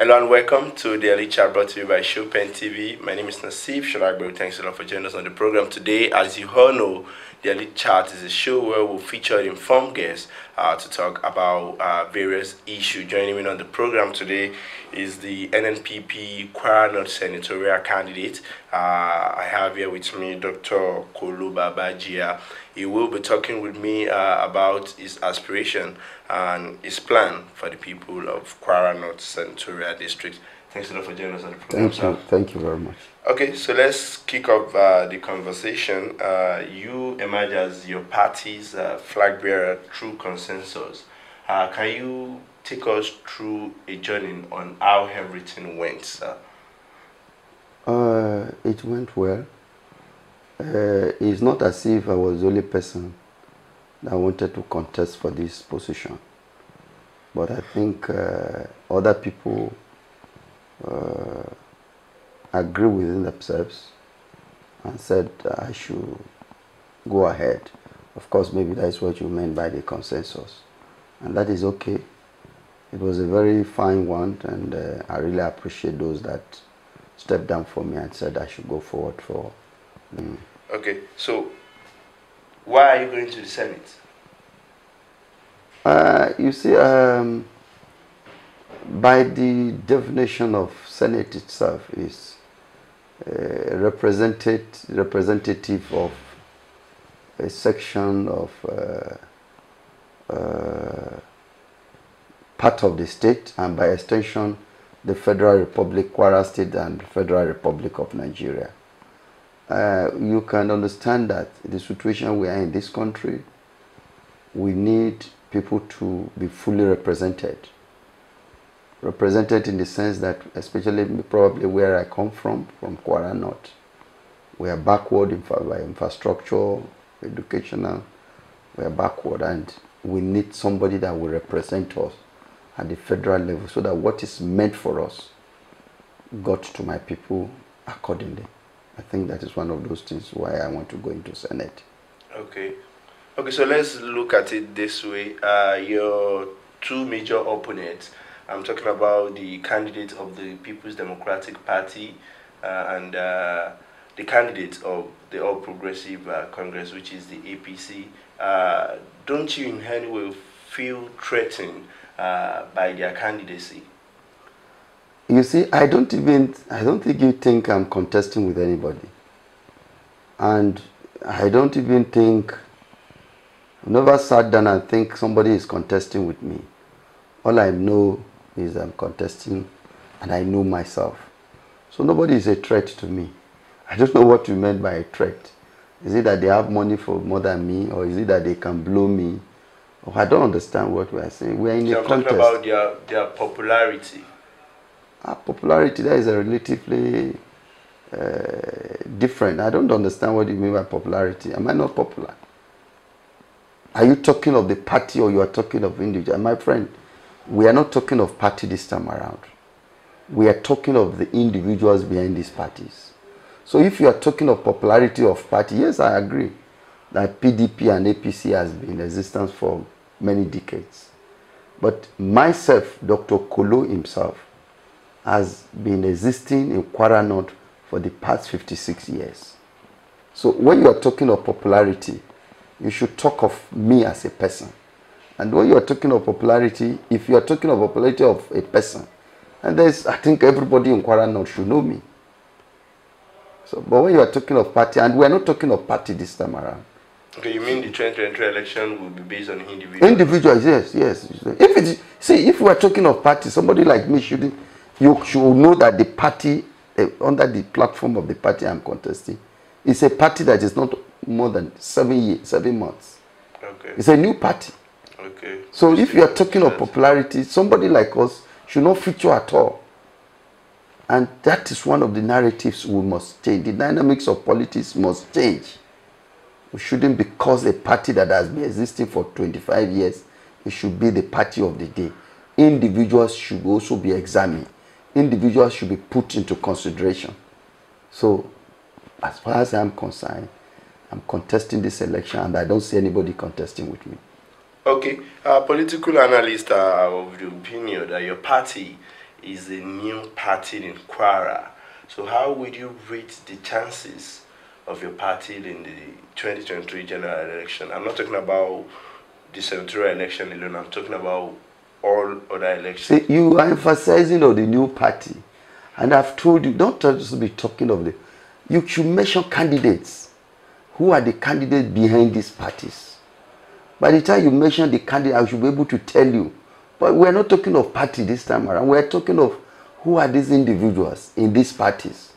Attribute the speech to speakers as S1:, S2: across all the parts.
S1: Hello and welcome to the Elite Chat brought to you by Showpen TV. My name is Nasif Sharagbo. Thanks a lot for joining us on the program today. As you all know, the Elite Chat is a show where we'll feature informed guests to talk about various issues. Joining me on the program today is the NNPP Kwara Senatorial candidate. I have here with me Dr. Kolo Jiya. He will be talking with me about his aspiration and his plan for the people of Kwara North Senatorial District. Thanks a lot for joining us on the program.
S2: Thank you very much.
S1: Okay, so let's kick off the conversation. You emerge as your party's flag bearer through consensus. Can you take us through a journey on how everything went, sir?
S2: It went well. It's not as if I was the only person that wanted to contest for this position. But I think other people agree within themselves and said I should go ahead. Of course, maybe that's what you meant by the consensus. And that is okay. It was a very fine one, and I really appreciate those that stepped down for me and said I should go forward for.
S1: Okay, so why are you going to the Senate?
S2: You see, by the definition of Senate itself is representative of a section of part of the state, and by extension the Federal Republic, Kwara State, and Federal Republic of Nigeria. You can understand that the situation we are in this country, we need people to be fully represented. Represented in the sense that, especially probably where I come from Kwara North, we are backward by infrastructure, educational, we are backward, and we need somebody that will represent us at the federal level so that what is meant for us got to my people accordingly. I think that is one of those things why I want to go into Senate.
S1: Okay. Okay, so let's look at it this way. Your two major opponents, I'm talking about the candidate of the People's Democratic Party and the candidate of the All Progressive Congress, which is the APC. Don't you in any way feel threatened by their candidacy?
S2: You see, I don't think you think I'm contesting with anybody. And I don't even think, I've never sat down and think somebody is contesting with me. All I know is I'm contesting, and I know myself. So nobody is a threat to me. I don't know what you meant by a threat. Is it that they have money for more than me, or is it that they can blow me? Or I don't understand what we are saying. We are in a contest.
S1: I'm talking about their popularity.
S2: Popularity, that is a relatively different. I don't understand what you mean by popularity. Am I not popular? Are you talking of the party, or you are talking of individual? My friend, we are not talking of party this time around. We are talking of the individuals behind these parties. So if you are talking of popularity of party, yes, I agree that PDP and APC has been in existence for many decades. But myself, Dr. Kolo himself, has been existing in Kwara North for the past 56 years. So when you are talking of popularity, you should talk of me as a person. And when you are talking of popularity, if you are talking of popularity of a person, and there's, I think everybody in Kwara North should know me. So, but when you are talking of party, and we are not talking of party this time around.
S1: Okay, you mean the 2023 election will be based on individuals?
S2: Individuals, yes. If we are talking of party, somebody like me you should know that the party, under the platform of the party I'm contesting, is a party that is not more than 7 months.
S1: Okay.
S2: It's a new party.
S1: Okay.
S2: So if you are talking of popularity, somebody like us should not feature at all. And that is one of the narratives we must change. The dynamics of politics must change. We shouldn't, because a party that has been existing for 25 years, it should be the party of the day. Individuals should also be examined. Individuals should be put into consideration. So, as far as I'm concerned, I'm contesting this election, and I don't see anybody contesting with me.
S1: Okay, political analysts are of the opinion that your party is a new party in Kwara. So how would you rate the chances of your party in the 2023 general election? I'm not talking about the senatorial election alone. I'm talking about all other elections.
S2: See, you are emphasizing on the new party. And I've told you, don't just be talking of the... You should mention candidates. Who are the candidates behind these parties? By the time you mention the candidate, I should be able to tell you. But we're not talking of party this time around. We're talking of who are these individuals in these parties.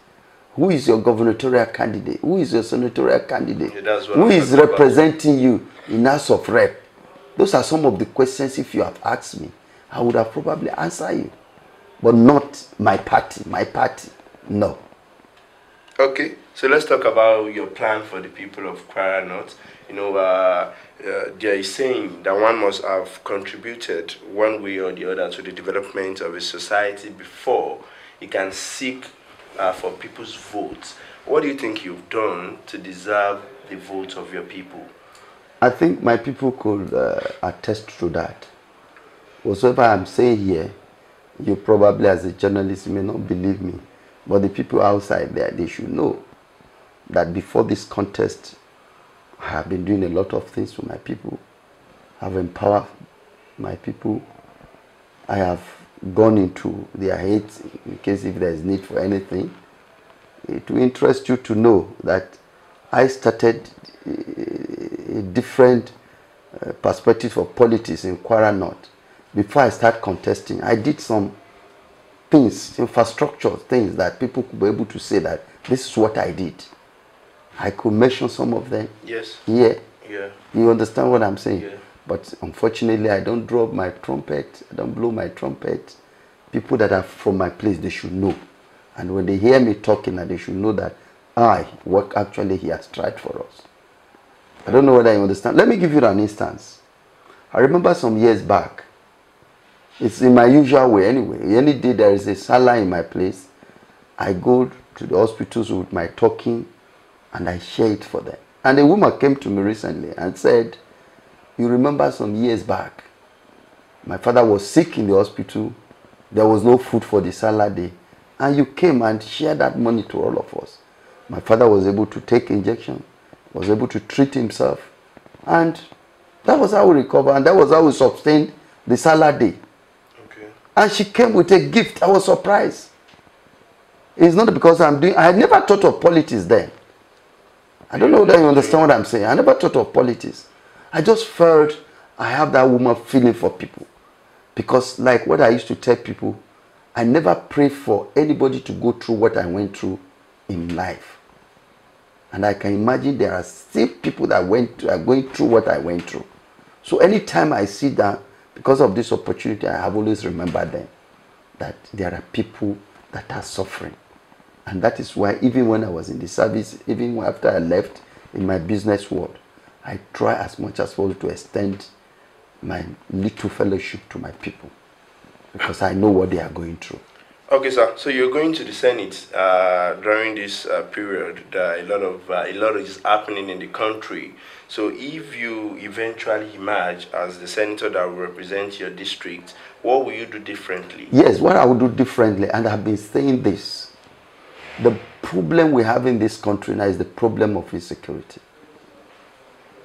S2: Who is your gubernatorial candidate? Who is your senatorial candidate?
S1: Yeah,
S2: who is representing you in House of Rep? Those are some of the questions, if you have asked me, I would have probably answered you. But not my party. My party, no.
S1: Okay, so let's talk about your plan for the people of Kwara North. You know, there is saying that one must have contributed one way or the other to the development of a society before you can seek for people's votes. What do you think you've done to deserve the votes of your people?
S2: I think my people could attest to that. Whatever I'm saying here, you probably as a journalist may not believe me, but the people outside there, they should know that before this contest, I have been doing a lot of things for my people. I've empowered my people. I have gone into their heads in case if there is need for anything. It will interest you to know that I started a different perspective of politics in Kwara North. Before I start contesting, I did some things, infrastructure things that people could be able to say that this is what I did. I could mention some of them.
S1: Yes.
S2: Yeah.
S1: Yeah.
S2: You understand what I'm saying?
S1: Yeah.
S2: But unfortunately, I don't drop my trumpet. I don't blow my trumpet. People that are from my place, they should know. And when they hear me talking, they should know that what actually he has tried for us. I don't know whether you understand. Let me give you an instance. I remember some years back. It's in my usual way anyway. Any day there is a salah in my place, I go to the hospitals with my talking and I share it for them. And a woman came to me recently and said, you remember some years back, my father was sick in the hospital, there was no food for the salah day, and you came and shared that money to all of us. My father was able to take injection, was able to treat himself, and that was how we recovered, and that was how we sustained the salah day.
S1: Okay.
S2: And she came with a gift. I was surprised. It's not because I had never thought of politics then. I don't know whether you understand what I'm saying. I never thought of politics. I just felt I have that woman feeling for people. Because like what I used to tell people, I never pray for anybody to go through what I went through in life. And I can imagine there are still people that are going through what I went through. So anytime I see that, because of this opportunity, I have always remembered them. That there are people that are suffering. And that is why even when I was in the service, even after I left in my business world, I try as much as possible to extend my little fellowship to my people. Because I know what they are going through.
S1: Okay, sir. So you're going to the Senate during this period. A lot is happening in the country. So if you eventually emerge as the senator that will represent your district, what will you do differently?
S2: Yes, what I will do differently, and I've been saying this. The problem we have in this country now is the problem of insecurity.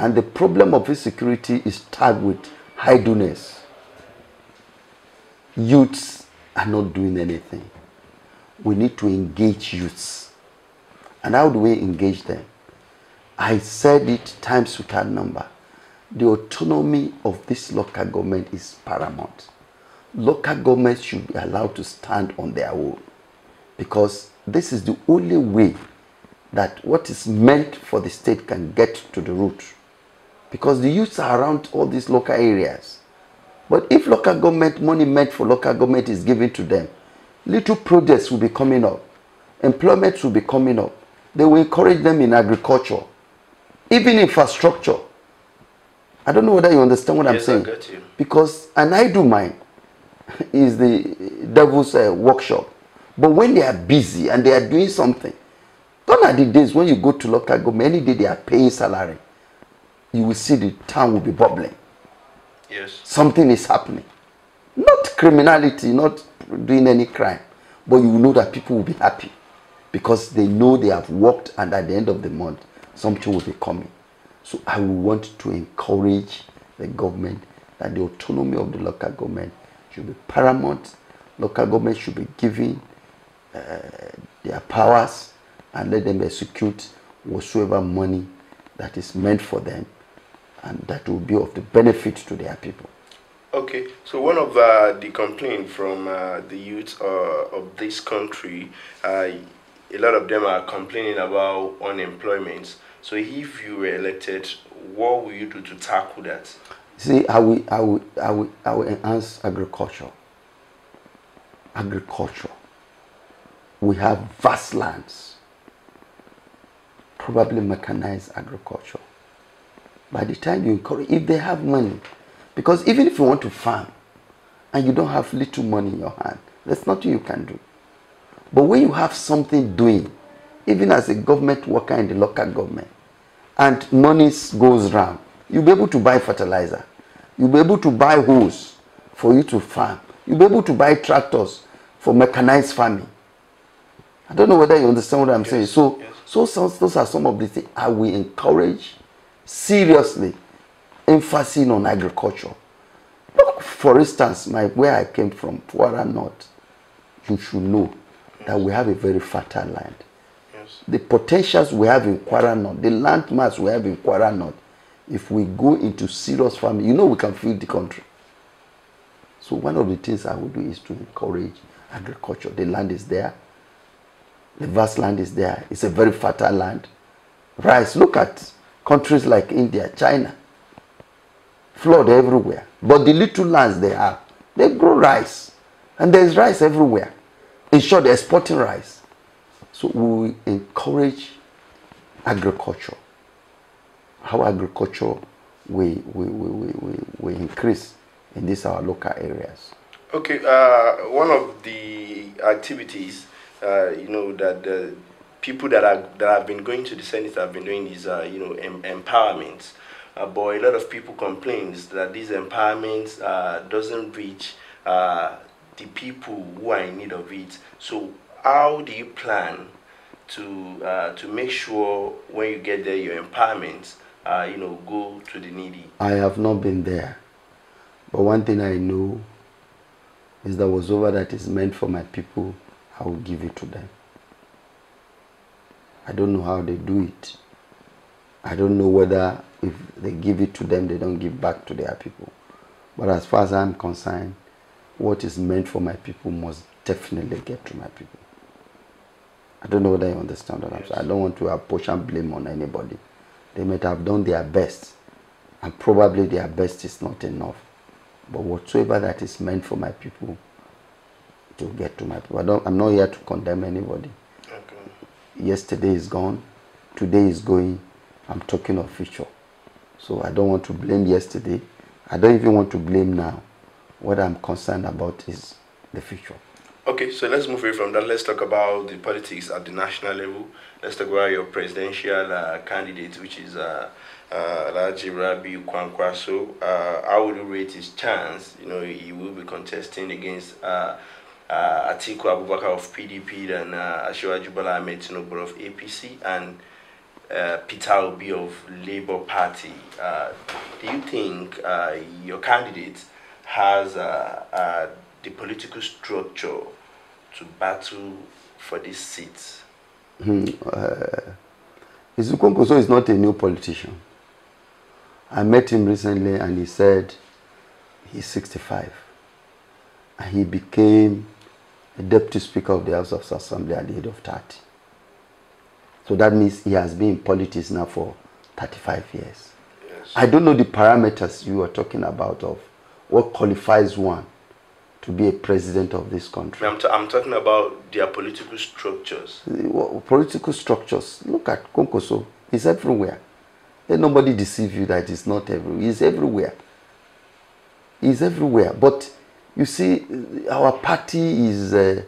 S2: And the problem of insecurity is tagged with idleness. Youths are not doing anything. We need to engage youths. And how do we engage them? I said it times without number. The autonomy of this local government is paramount. Local governments should be allowed to stand on their own. Because this is the only way that what is meant for the state can get to the root. Because the youths are around all these local areas. But if local government money meant for local government is given to them, little projects will be coming up. Employment will be coming up. They will encourage them in agriculture. Even infrastructure. I don't know whether you understand what I'm saying.
S1: I got you.
S2: Because an idle mind is the devil's workshop. But when they are busy and they are doing something, gone are the days when you go to local government, any day they are paying salary, you will see the town will be bubbling.
S1: Yes.
S2: Something is happening. Not criminality, not doing any crime, but you know that people will be happy because they know they have worked, and at the end of the month, something will be coming. So I will want to encourage the government that the autonomy of the local government should be paramount. Local government should be given their powers and let them execute whatsoever money that is meant for them, and that will be of the benefit to their people.
S1: Okay, so one of the complaints from the youth of this country, a lot of them are complaining about unemployment. So if you were elected, what will you do to tackle that?
S2: See, I will enhance agriculture. Agriculture. We have vast lands. Probably mechanized agriculture. By the time you encourage, if they have money, because even if you want to farm and you don't have little money in your hand, there's nothing you can do. But when you have something doing, even as a government worker in the local government, and money goes round, you'll be able to buy fertilizer. You'll be able to buy hose for you to farm. You'll be able to buy tractors for mechanized farming. I don't know whether you understand what I'm saying. So those are some of the things I will encourage seriously, emphasis on agriculture. Look, for instance, where I came from, Kwara North, you should know that we have a very fertile land.
S1: Yes.
S2: The potentials we have in Kwara North, the land mass we have in Kwara North, if we go into serious farming, you know we can feed the country. So one of the things I will do is to encourage agriculture. The land is there. The vast land is there. It's a very fertile land. Rice, look at countries like India, China. Flood everywhere. But the little lands they have, they grow rice. And there's rice everywhere. In short, they're exporting rice. So we encourage agriculture. How agriculture we increase in these our local areas.
S1: Okay, one of the activities, that the people that have been going to the Senate have been doing is, empowerment. But a lot of people complain that these empowerments doesn't reach the people who are in need of it. So how do you plan to make sure when you get there, your empowerment, go to the needy?
S2: I have not been there. But one thing I know is that whatever that is meant for my people, I will give it to them. I don't know how they do it. I don't know whether if they give it to them, they don't give back to their people. But as far as I'm concerned, what is meant for my people must definitely get to my people. I don't know whether you understand what I'm saying. I don't want to apportion blame on anybody. They might have done their best, and probably their best is not enough. But whatsoever that is meant for my people, to get to my people. I'm not here to condemn anybody. Okay. Yesterday is gone. Today is going. I'm talking of future. So I don't want to blame yesterday. I don't even want to blame now. What I'm concerned about is the future.
S1: Okay, so let's move away from that. Let's talk about the politics at the national level. Let's talk about your presidential candidate, which is Jiya Kwara. So how would you rate his chance? He will be contesting against Atiku Abubakar of PDP and Asiwaju Bola Ahmed Tinubu of APC and Peter Obi of Labour Party. Do you think your candidate has the political structure to battle for this seat?
S2: Izukonkoso is not a new politician. I met him recently and he said he's 65. And he became a deputy speaker of the House of Assembly at the age of 30. So that means he has been in politics now for 35 years. Yes. I don't know the parameters you are talking about of what qualifies one to be a president of this country.
S1: I'm talking about their political structures.
S2: Political structures. Look at Konkoso. He's everywhere. Let nobody deceive you that he's not everywhere. He's everywhere. He's everywhere. But you see, our party is a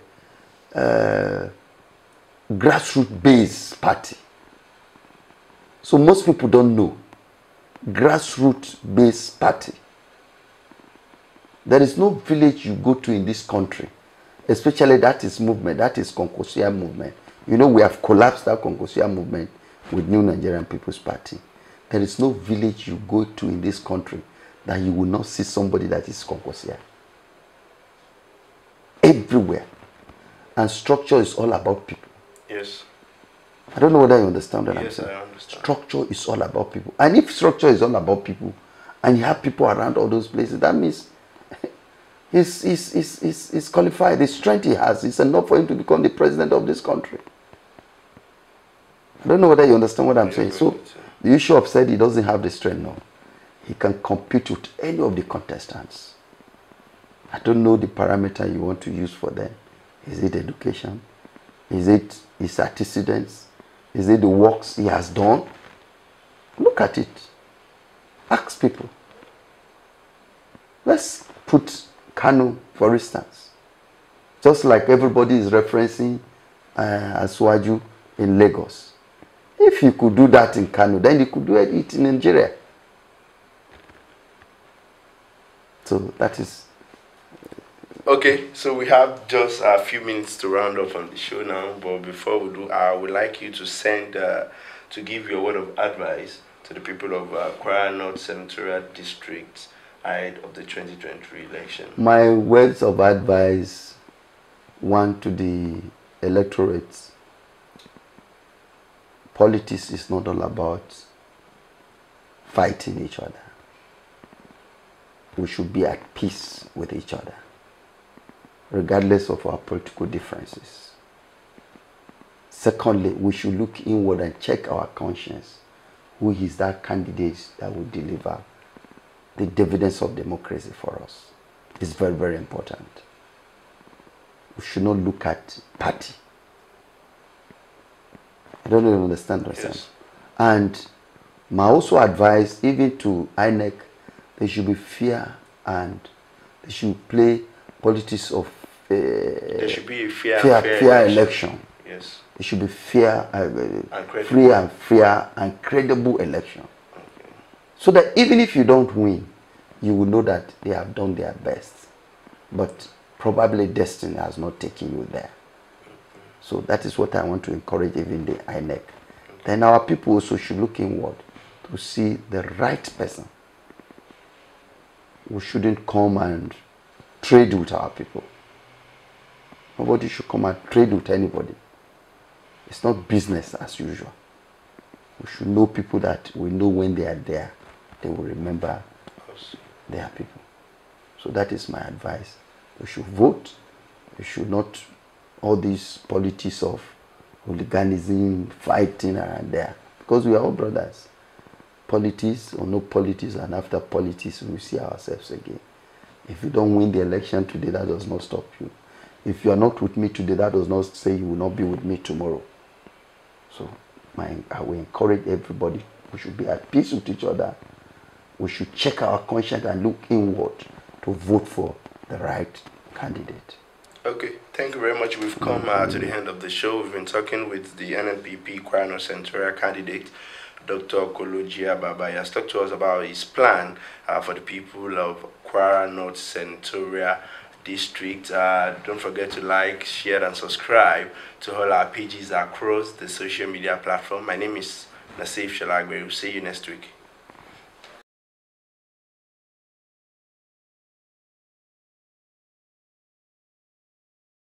S2: grassroots-based party. So most people don't know. Grassroots-based party. There is no village you go to in this country Especially that is movement, that is Konkosia movement. You know, we have collapsed that Konkosia movement with New Nigerian People's Party. There is no village you go to in this country that you will not see somebody that is Konkosia. Everywhere. And structure is all about people.
S1: Yes.
S2: I don't know whether you understand what I'm
S1: Yes,
S2: saying.
S1: I understand.
S2: Structure is all about people. And if structure is all about people, and you have people around all those places, that means he's qualified. The strength he has is enough for him to become the president of this country. I don't know whether you understand what I'm saying. So the issue of said he doesn't have the strength, no. He can compete with any of the contestants. I don't know the parameter you want to use for them. Is it education? Is it his antecedents? Is it the works he has done? Look at it. Ask people. Let's put Kano, for instance. Just like everybody is referencing Aswaju in Lagos. If you could do that in Kano, then you could do it in Nigeria. So that is...
S1: Okay, so we have just a few minutes to round off on the show now, but before we do, I would like you to send, to give your word of advice to the people of Kwara North Senatorial District ahead of the 2023 election.
S2: My words of advice, one, to the electorate. Politics is not all about fighting each other. We should be at peace with each other, regardless of our political differences. Secondly, we should look inward and check our conscience. Who is that candidate that will deliver the dividends of democracy for us? It's very, very important. We should not look at party. I don't even understand what I'm saying. And my also advice, even to INEC, there should be fair and they should play politics of
S1: there should be a fair
S2: election.
S1: Yes.
S2: It should be fair, free and fair and credible election.
S1: Okay.
S2: So that even if you don't win, you will know that they have done their best. But probably destiny has not taken you there. So that is what I want to encourage even the INEC. Then our people also should look inward to see the right person. We shouldn't come and trade with our people. Nobody should come and trade with anybody. It's not business as usual. We should know people that we know when they are there, they will remember their people. So that is my advice. We should vote. We should not all these politics of hooliganism, fighting around there. Because we are all brothers. Politics or no politics, and after politics we see ourselves again. If you don't win the election today, that does not stop you. If you are not with me today, that does not say you will not be with me tomorrow. So I will encourage everybody. We should be at peace with each other. We should check our conscience and look inward to vote for the right candidate.
S1: Okay, thank you very much. We've come to the end of the show. We've been talking with the NNPP Kwara Senatorial candidate, Dr. Kolo Jiya. He has talked to us about his plan for the people of Kwara North Senatorial District. Don't forget to like, share, and subscribe to all our pages across the social media platform. My name is Nasif Shalagbe. We'll see you next week.